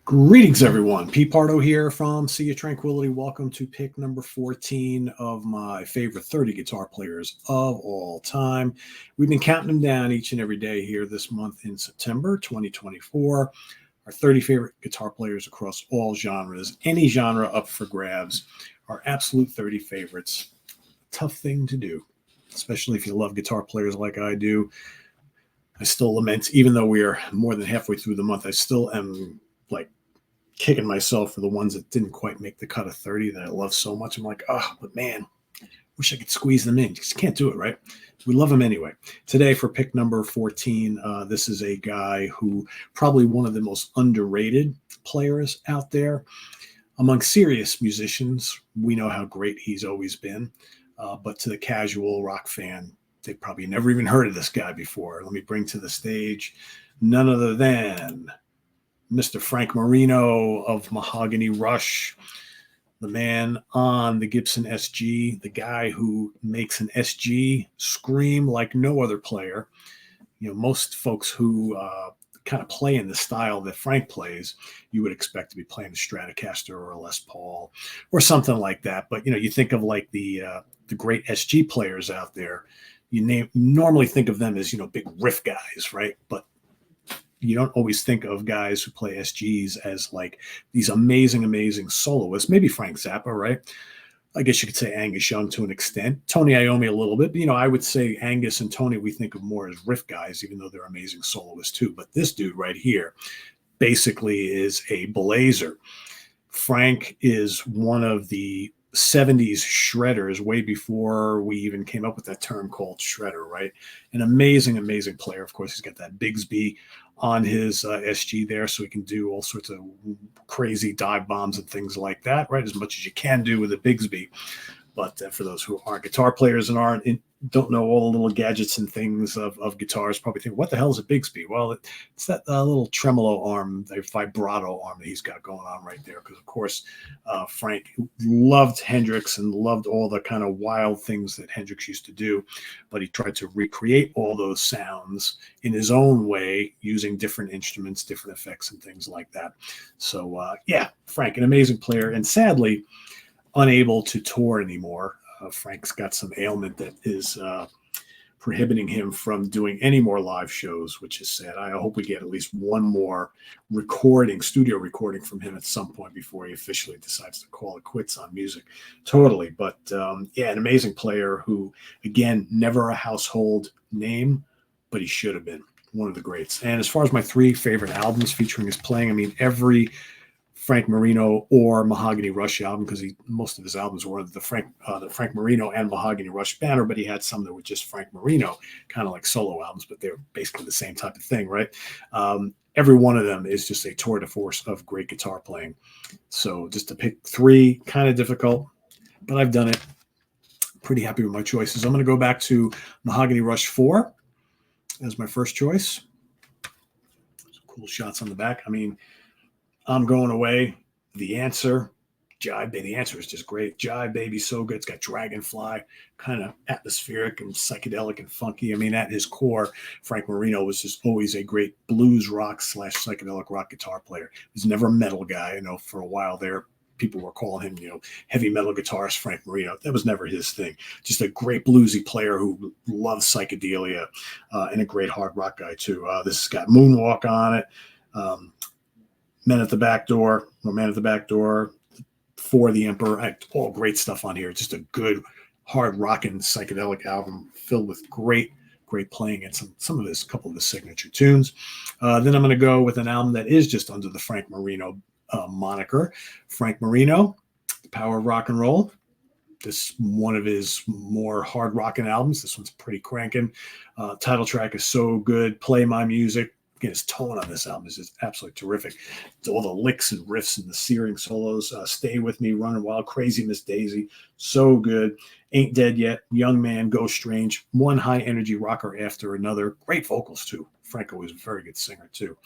Greetings, everyone. Pete Pardo here from Sea of Tranquility. Welcome to pick number 14 of my favorite 30 guitar players of all time. We've been counting them down each and every day here this month in September 2024. Our 30 favorite guitar players across all genres, any genre up for grabs, our absolute 30 favorites. Tough thing to do, especially if you love guitar players like I do. I still lament, even though we are more than halfway through the month, I still am like kicking myself for the ones that didn't quite make the cut of 30 that I love so much. I'm like, but man, wish I could squeeze them in. Just can't do it, right? We love them anyway. Today for pick number 14, this is a guy who probably one of the most underrated players out there. Among serious musicians, we know how great he's always been. But to the casual rock fan, they probably never even heard of this guy before. Let me bring to the stage none other than Mr. Frank Marino of Mahogany Rush, the man on the Gibson SG, the guy who makes an SG scream like no other player. You know, most folks who kind of play in the style that Frank plays, you would expect to be playing a Stratocaster or a Les Paul or something like that. But, you know, you think of like the great SG players out there, you normally think of them as, you know, big riff guys, right? But you don't always think of guys who play SGs as like these amazing soloists. Maybe Frank Zappa, right? I guess you could say Angus Young to an extent. Tony Iommi a little bit. But, you know, I would say Angus and Tony we think of more as riff guys, even though they're amazing soloists too. But this dude right here basically is a blazer. Frank is one of the 70s shredders way before we even came up with that term called shredder, right? An amazing player. Of course, he's got that Bigsby on his SG there, so he can do all sorts of crazy dive bombs and things like that, right? As much as you can do with a Bigsby. But for those who aren't guitar players and don't know all the little gadgets and things of guitars, probably think, what the hell is a Bigsby? Well, it's that little tremolo arm, the vibrato arm that he's got going on right there. Because, of course, Frank loved Hendrix and loved all the kind of wild things that Hendrix used to do. But he tried to recreate all those sounds in his own way using different instruments, different effects and things like that. So, yeah, Frank, an amazing player. And sadly, unable to tour anymore. Frank's got some ailment that is prohibiting him from doing any more live shows, which is sad. I hope we get at least one more studio recording from him at some point before he officially decides to call it quits on music totally. But yeah, an amazing player who, again, never a household name, but he should have been one of the greats. And as far as my three favorite albums featuring his playing, I mean, every Frank Marino or Mahogany Rush album, because most of his albums were the Frank Marino and Mahogany Rush banner, but he had some that were just Frank Marino, kind of like solo albums, but they're basically the same type of thing, right? Every one of them is just a tour de force of great guitar playing. So just to pick three, kind of difficult, but I've done it. Pretty happy with my choices. I'm going to go back to Mahogany Rush 4 as my first choice. Some cool shots on the back. I mean, I'm Going Away, The Answer, Jive Baby. The Answer is just great. Jive Baby, so good. It's got Dragonfly, kind of atmospheric and psychedelic and funky. I mean, at his core, Frank Marino was just always a great blues rock / psychedelic rock guitar player. He was never a metal guy. You know, for a while there, people were calling him, you know, heavy metal guitarist Frank Marino. That was never his thing. Just a great bluesy player who loves psychedelia and a great hard rock guy, too. This has got Moonwalk on it. Man at the Back Door, For the Emperor, all great stuff on here. Just a good, hard rocking psychedelic album filled with great playing and some of his couple of his signature tunes. Then I'm going to go with an album that is just under the Frank Marino moniker. Frank Marino, The Power of Rock and Roll. This one of his more hard rocking albums. This one's pretty cranking. Title track is so good. Play My Music. Again, his tone on this album is just absolutely terrific. All the licks and riffs and the searing solos. Stay With Me, Running Wild, Crazy Miss Daisy. So good. Ain't Dead Yet, Young Man, Go Strange. One high energy rocker after another. Great vocals, too. Franco was a very good singer, too.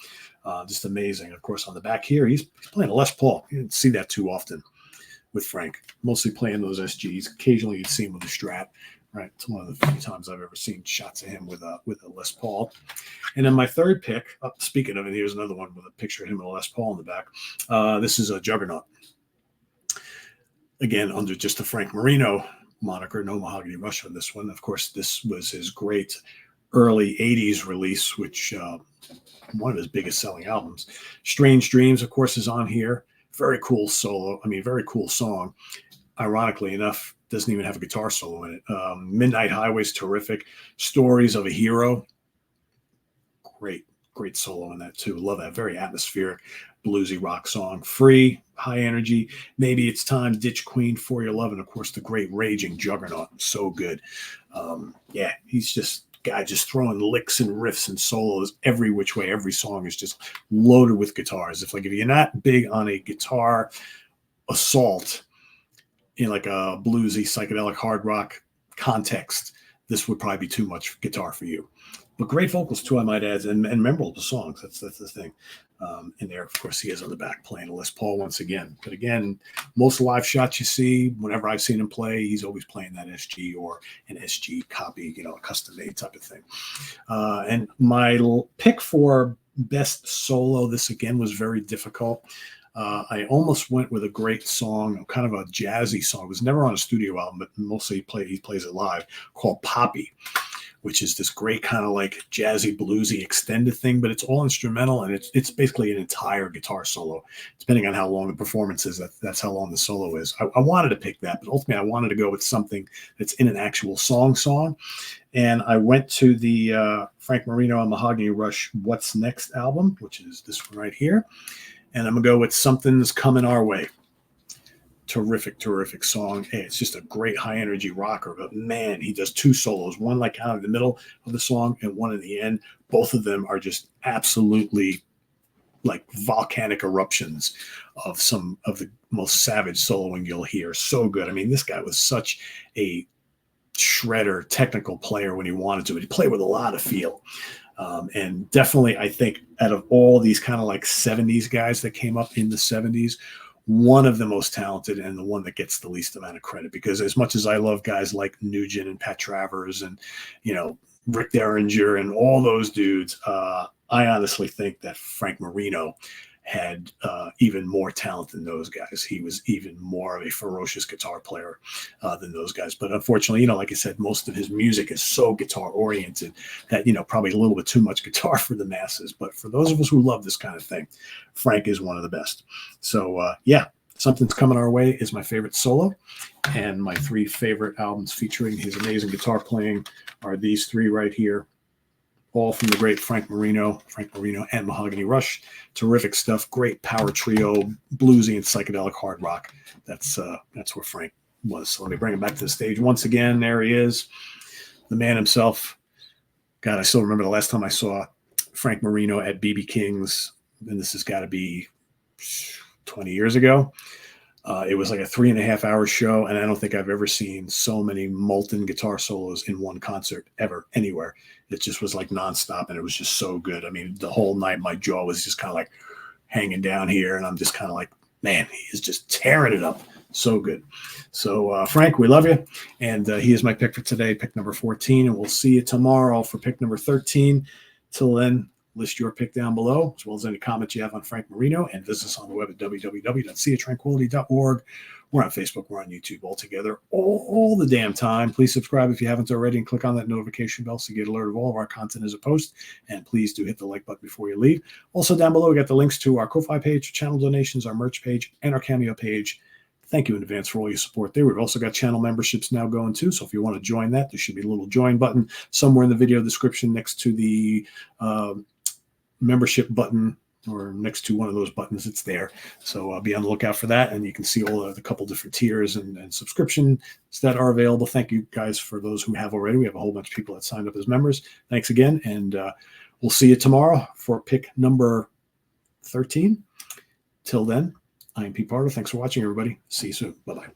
Just amazing. Of course, on the back here, he's playing a Les Paul. You didn't see that too often with Frank. Mostly playing those SGs. Occasionally, you'd see him with a Strat. right? It's one of the few times I've ever seen shots of him with a Les Paul. And then my third pick, speaking of it, here's another one with a picture of him with a Les Paul in the back. This is a Juggernaut. Again, under just the Frank Marino moniker, no Mahogany Rush on this one. Of course, this was his great early 80s release, which one of his biggest selling albums. Strange Dreams, of course, is on here. Very cool solo. I mean, very cool song. Ironically enough, doesn't even have a guitar solo in it. Midnight Highway's terrific. Stories of a Hero. Great solo in that too. Love that. Very atmospheric, bluesy rock song. Free, high energy. Maybe It's Time, Ditch Queen, For Your Love, and of course the great Raging Juggernaut. So good. Yeah, he's just guy just throwing licks and riffs and solos every which way. Every song is just loaded with guitars. If you're not big on a guitar assault in like a bluesy psychedelic hard rock context, this would probably be too much guitar for you. But great vocals too, I might add, and memorable songs. That's the thing. And there, of course, he is on the back playing a Les Paul once again. But again, most live shots you see, whenever I've seen him play, he's always playing that SG or an SG copy, a custom made type of thing. And my pick for best solo, this again was very difficult. I almost went with a great song, kind of a jazzy song. It was never on a studio album, but mostly he plays it live, called Poppy, which is this great kind of like jazzy, bluesy extended thing, but it's all instrumental, and it's basically an entire guitar solo. Depending on how long the performance is, that's how long the solo is. I wanted to pick that, but ultimately I wanted to go with something that's in an actual song. And I went to the Frank Marino and Mahogany Rush What's Next album, which is this one right here. And I'm going to go with Something's Coming Our Way. Terrific song. Hey, it's just a great high energy rocker, but man, he does two solos, one like kind of in the middle of the song and one in the end. Both of them are just absolutely like volcanic eruptions of some of the most savage soloing you'll hear. So good. I mean, this guy was such a shredder technical player when he wanted to, but he played with a lot of feel. And definitely, I think out of all these kind of like 70s guys that came up in the 70s, one of the most talented and the one that gets the least amount of credit, because as much as I love guys like Nugent and Pat Travers and, Rick Derringer and all those dudes, I honestly think that Frank Marino had even more talent than those guys. He was even more of a ferocious guitar player than those guys. But unfortunately, like I said, most of his music is so guitar oriented that, probably a little bit too much guitar for the masses. But for those of us who love this kind of thing, Frank is one of the best. So yeah, Something's Coming Our Way is my favorite solo. And my three favorite albums featuring his amazing guitar playing are these three right here. All from the great Frank Marino and Mahogany Rush. Terrific stuff. Great power trio, bluesy and psychedelic hard rock. That's where Frank was. So let me bring him back to the stage once again. There he is, the man himself. God, I still remember the last time I saw Frank Marino at BB King's, and this has got to be 20 years ago. It was like a 3.5-hour show, and I don't think I've ever seen so many molten guitar solos in one concert ever, anywhere. It just was like nonstop, and it was just so good. I mean, the whole night, my jaw was just kind of like hanging down here, and I'm just kind of like, man, he is just tearing it up. So good. So, Frank, we love you, and he is my pick for today, pick number 14, and we'll see you tomorrow for pick number 13. Till then, list your pick down below, as well as any comments you have on Frank Marino, and visit us on the web at www.seatranquility.org. We're on Facebook. We're on YouTube all together all the damn time. Please subscribe if you haven't already and click on that notification bell so you get alert of all of our content as a post. And please do hit the like button before you leave. Also down below, we got the links to our Ko-Fi page, channel donations, our merch page, and our Cameo page. Thank you in advance for all your support there. We've also got channel memberships now going too. So if you want to join that, there should be a little join button somewhere in the video description next to the membership button, or next to one of those buttons. It's there. So be on the lookout for that. And you can see all the couple different tiers and subscriptions that are available. Thank you guys for those who have already. We have a whole bunch of people that signed up as members. Thanks again. And we'll see you tomorrow for pick number 13. Till then, I'm Pete Pardo. Thanks for watching, everybody. See you soon. Bye-bye.